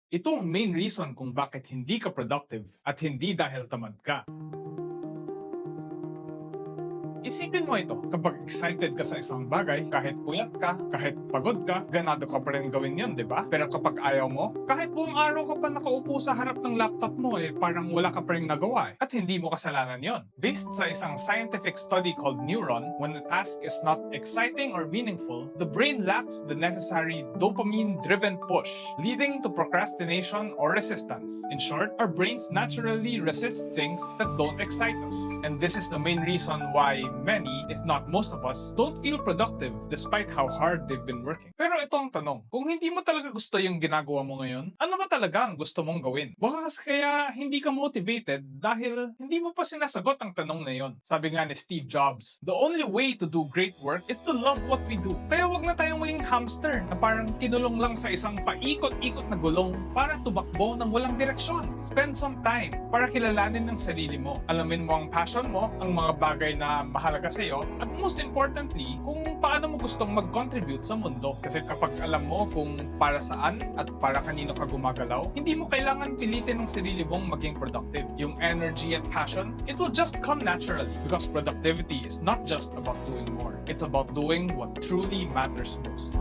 Ito ang main reason kung bakit hindi ka productive at hindi dahil tamad ka. Isipin mo ito, kapag excited ka sa isang bagay, kahit puyat ka, kahit pagod ka, ganado ka pa rin gawin yun, di ba? Pero kapag ayaw mo, kahit buong araw ka pa nakaupo sa harap ng laptop mo, parang wala ka pa rin nagawa At hindi mo kasalanan yon. Based sa isang scientific study called Neuron, when a task is not exciting or meaningful, the brain lacks the necessary dopamine-driven push, leading to procrastination or resistance. In short, our brains naturally resist things that don't excite us. And this is the main reason why many, if not most of us, don't feel productive despite how hard they've been working. Pero ito ang tanong, kung hindi mo talaga gusto yung ginagawa mo ngayon, ano ba talaga ang gusto mong gawin? Baka kasi kaya hindi ka motivated dahil hindi mo pa sinasagot ang tanong na yon. Sabi nga ni Steve Jobs, the only way to do great work is to love what we do. Kaya wag na tayong maging hamster na parang kinulong lang sa isang paikot-ikot na gulong para tumakbo ng walang direksyon. Spend some time para kilalanin ang sarili mo. Alamin mo ang passion mo, ang mga bagay na mahalaga sa iyo, at most importantly, kung paano mo gustong mag-contribute sa mundo. Kasi kapag alam mo kung para saan at para kanino ka gumagalaw, hindi mo kailangan pilitin ng sarili mong maging productive. Yung energy and passion, it will just come naturally because productivity is not just about doing more. It's about doing what truly matters most.